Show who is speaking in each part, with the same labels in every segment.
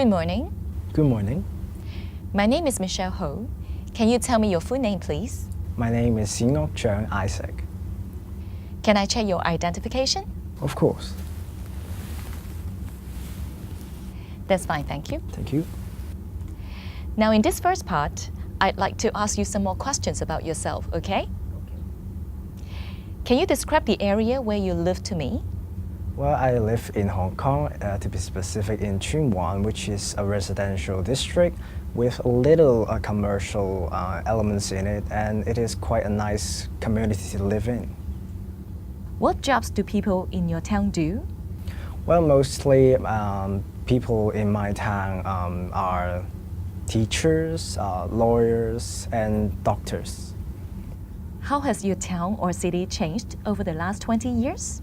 Speaker 1: Good morning.
Speaker 2: Good morning.
Speaker 1: My name is Michelle Ho. Can you tell me your full name, please?
Speaker 2: My name is Sinok Chung Isaac.
Speaker 1: Can I check your identification?
Speaker 2: Of course.
Speaker 1: That's fine, thank you.
Speaker 2: Thank you.
Speaker 1: Now, in this first part, I'd like to ask you some more questions about yourself, okay? Can you describe the area where you live to me?
Speaker 2: Well, I live in Hong Kong, to be specific in Tsuen Wan, which is a residential district with little commercial elements in it, and it is quite a nice community to live in.
Speaker 1: What jobs do people in your town do?
Speaker 2: Well, mostly people in my town are teachers, lawyers, and doctors.
Speaker 1: How has your town or city changed over the last 20 years?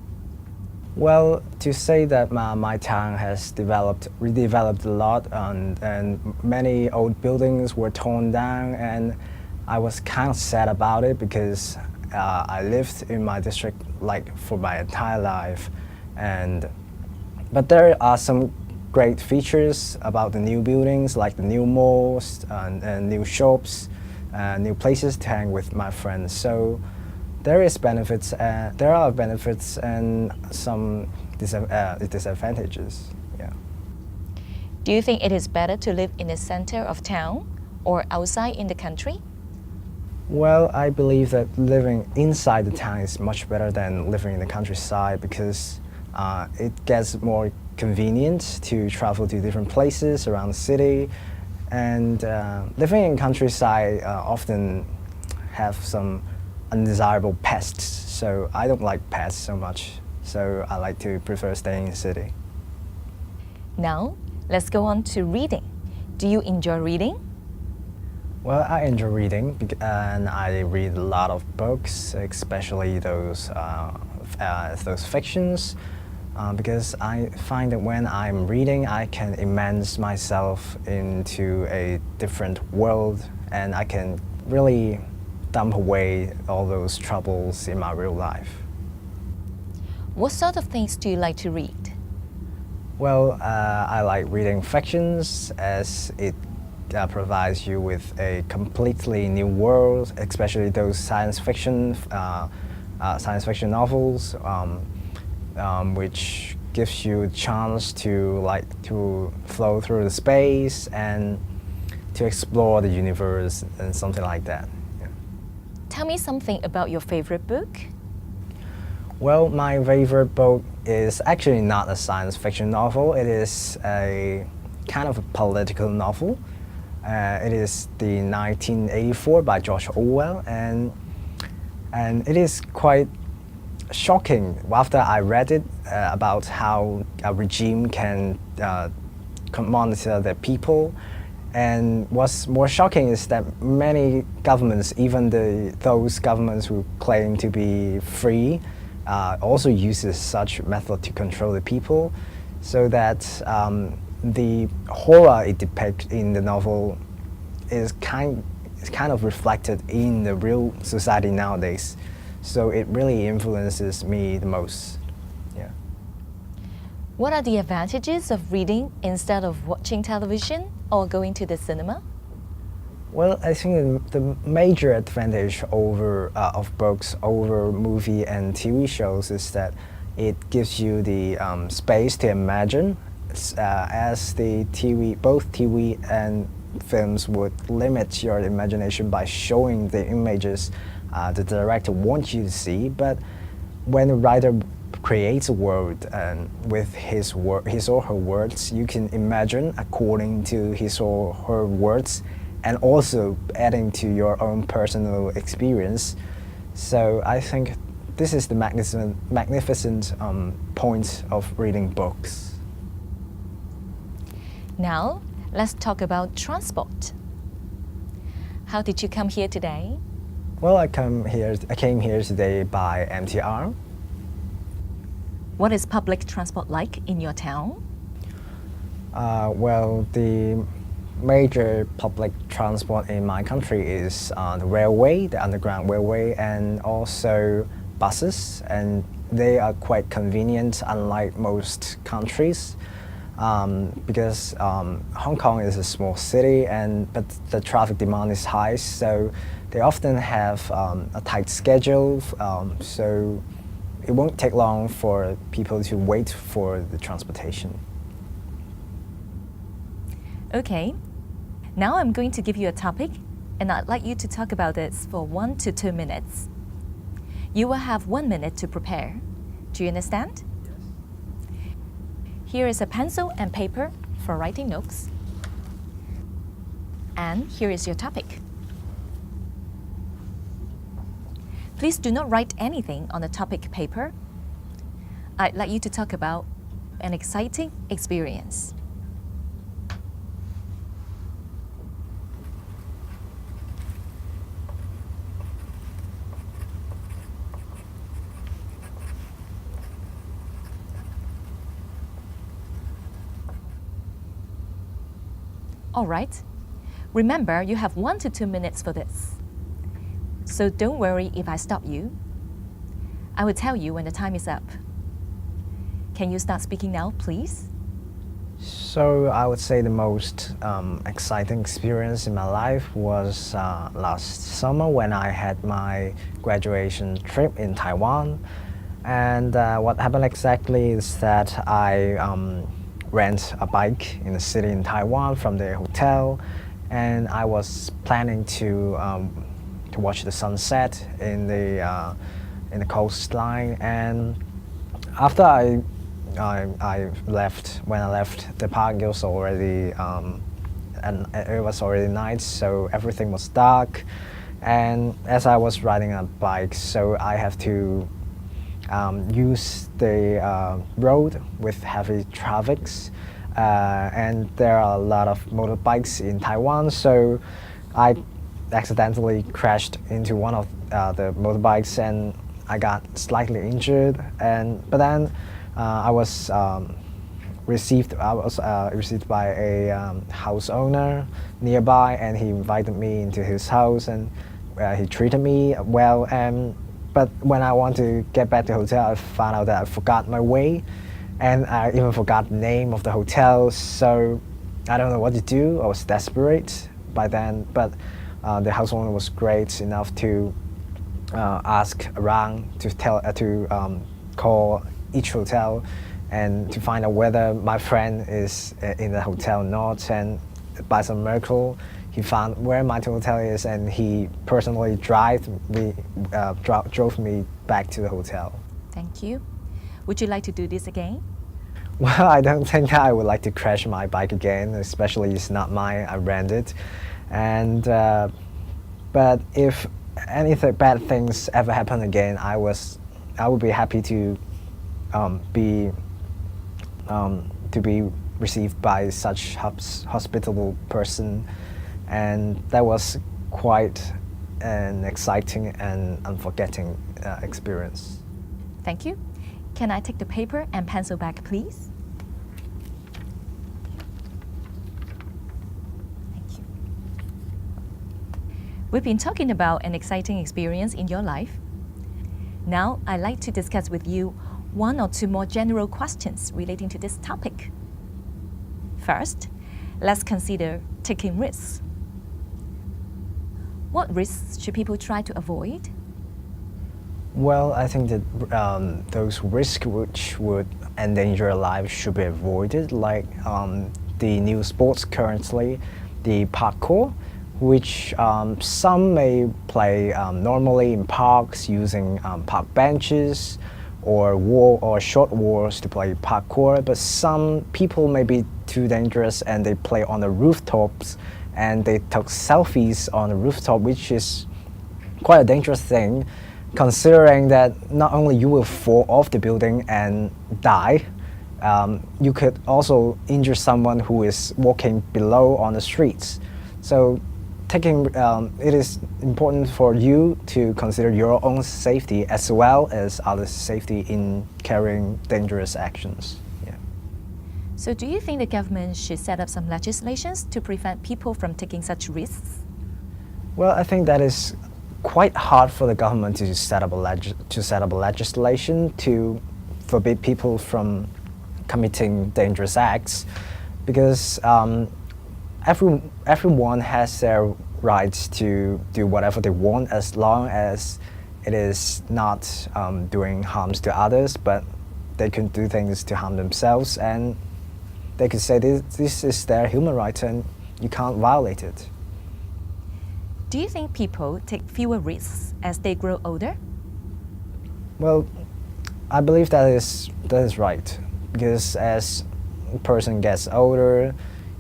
Speaker 2: Well, to say that my town has redeveloped a lot, and many old buildings were torn down, and I was kind of sad about it because I lived in my district like for my entire life, but there are some great features about the new buildings, like the new malls and new shops, new places to hang with my friends. So there are benefits and some disadvantages. Yeah.
Speaker 1: Do you think it is better to live in the center of town or outside in the country?
Speaker 2: Well, I believe that living inside the town is much better than living in the countryside because it gets more convenient to travel to different places around the city, and living in countryside often have some undesirable pests, so I don't like pests so much, so I like to prefer staying in the city.
Speaker 1: Now, let's go on to reading. Do you enjoy reading?
Speaker 2: Well, I enjoy reading and I read a lot of books, especially those fictions, because I find that when I'm reading, I can immerse myself into a different world and I can really dump away all those troubles in my real life.
Speaker 1: What sort of things do you like to read?
Speaker 2: Well, I like reading fictions as it provides you with a completely new world, especially those science fiction novels, which gives you a chance to flow through the space and to explore the universe and something like that. Yeah.
Speaker 1: Tell me something about your favorite book.
Speaker 2: Well, my favorite book is actually not a science fiction novel. It is a kind of a political novel. It is the 1984 by George Orwell, and it is quite shocking after I read it about how a regime can monitor their people. And what's more shocking is that many governments, even those governments who claim to be free, also uses such method to control the people, so that the horror it depicts in the novel is kind of reflected in the real society nowadays. So it really influences me the most. Yeah.
Speaker 1: What are the advantages of reading instead of watching television or going to the cinema?
Speaker 2: Well, I think the major advantage of books over movie and TV shows is that it gives you the space to imagine, as both TV and films would limit your imagination by showing the images the director wants you to see. But when a writer creates a world with his or her words, you can imagine according to his or her words, and also adding to your own personal experience. So I think this is the magnificent point of reading books.
Speaker 1: Now, let's talk about transport. How did you come here today?
Speaker 2: Well, I came here today by MTR.
Speaker 1: What is public transport like in your town?
Speaker 2: Well, the major public transport in my country is the railway, the underground railway, and also buses, and they are quite convenient, unlike most countries. because Hong Kong is a small city, but the traffic demand is high, so they often have a tight schedule. So it won't take long for people to wait for the transportation.
Speaker 1: Okay, now I'm going to give you a topic, and I'd like you to talk about this for 1 to 2 minutes. You will have 1 minute to prepare. Do you understand? Here is a pencil and paper for writing notes. And here is your topic. Please do not write anything on the topic paper. I'd like you to talk about an exciting experience. All right. Remember, you have 1 to 2 minutes for this. So don't worry if I stop you. I will tell you when the time is up. Can you start speaking now, please?
Speaker 2: So I would say the most exciting experience in my life was last summer when I had my graduation trip in Taiwan. And what happened exactly is that I rent a bike in the city in Taiwan from the hotel, and I was planning to watch the sunset in the coastline. And after I left, when I left the park, it was already and it was already night, so everything was dark. And as I was riding a bike, so I have to use the road with heavy traffics, and there are a lot of motorbikes in Taiwan, so I accidentally crashed into one of the motorbikes and I got slightly injured. But then I was received by a house owner nearby, and he invited me into his house, and he treated me well. But when I want to get back to the hotel, I found out that I forgot my way, and I even forgot the name of the hotel. So I don't know what to do. I was desperate by then, but the house owner was great enough to ask around to call each hotel and to find out whether my friend is in the hotel or not. And by some miracle, he found where my hotel is, and he personally drove me back to the hotel.
Speaker 1: Thank you. Would you like to do this again?
Speaker 2: Well, I don't think I would like to crash my bike again, especially it's not mine, I rented. And but if anything bad things ever happen again, I would be happy to be received by such hospitable person. And that was quite an exciting and unforgettable experience.
Speaker 1: Thank you. Can I take the paper and pencil back, please? Thank you. We've been talking about an exciting experience in your life. Now, I'd like to discuss with you 1 or 2 more general questions relating to this topic. First, let's consider taking risks. What risks should people try to avoid?
Speaker 2: Well, I think that those risks which would endanger lives should be avoided, like the new sports currently, the parkour, which some may play normally in parks using park benches or short walls to play parkour, but some people may be too dangerous and they play on the rooftops and they took selfies on the rooftop, which is quite a dangerous thing, considering that not only you will fall off the building and die, you could also injure someone who is walking below on the streets. So it is important for you to consider your own safety as well as others' safety in carrying dangerous actions. Yeah.
Speaker 1: So do you think the government should set up some legislations to prevent people from taking such risks?
Speaker 2: Well, I think that is quite hard for the government to set up a legislation to forbid people from committing dangerous acts, because everyone has their rights to do whatever they want as long as it is not doing harms to others, but they can do things to harm themselves, and they could say this is their human right and you can't violate it.
Speaker 1: Do you think people take fewer risks as they grow older?
Speaker 2: Well, I believe that is right, because as a person gets older,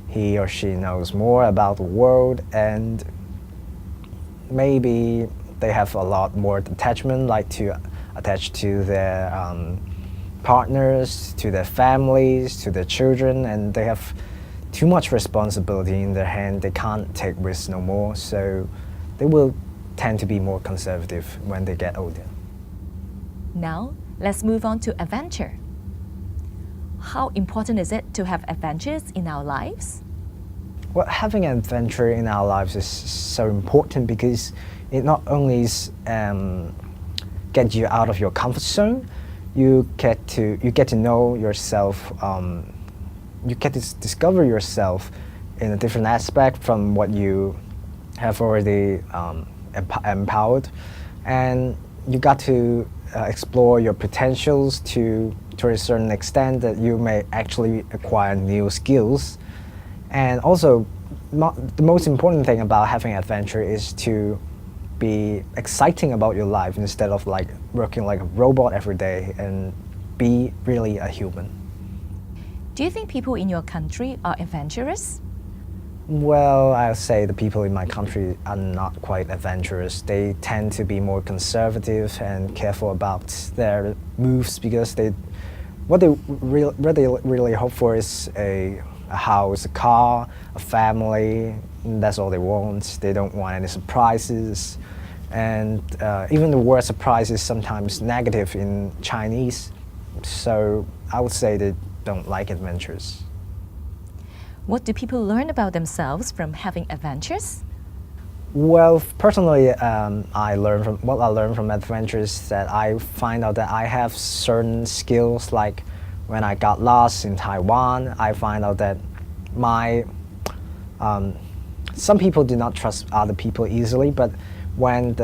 Speaker 2: he or she knows more about the world, and maybe they have a lot more attachment, like to attach to their partners, to their families, to their children, and they have too much responsibility in their hand. They can't take risks no more, so they will tend to be more conservative when they get older.
Speaker 1: Now, let's move on to adventure. How important is it to have adventures in our lives?
Speaker 2: Well, having an adventure in our lives is so important because it not only get you out of your comfort zone, you get to know yourself. You get to discover yourself in a different aspect from what you have already empowered, and you got to explore your potentials to a certain extent that you may actually acquire new skills. And also, the most important thing about having adventure is to be exciting about your life instead of like working like a robot every day, and be really a human.
Speaker 1: Do you think people in your country are adventurous?
Speaker 2: Well, I'll say the people in my country are not quite adventurous. They tend to be more conservative and careful about their moves, because what they really hope for is a house, a car, a family. That's all they want. They don't want any surprises. And even the word surprise is sometimes negative in Chinese. So I would say they don't like adventures.
Speaker 1: What do people learn about themselves from having adventures?
Speaker 2: Well, personally, what I learned from adventures is that I find out that I have certain skills. Like when I got lost in Taiwan, I find out that some people do not trust other people easily, but when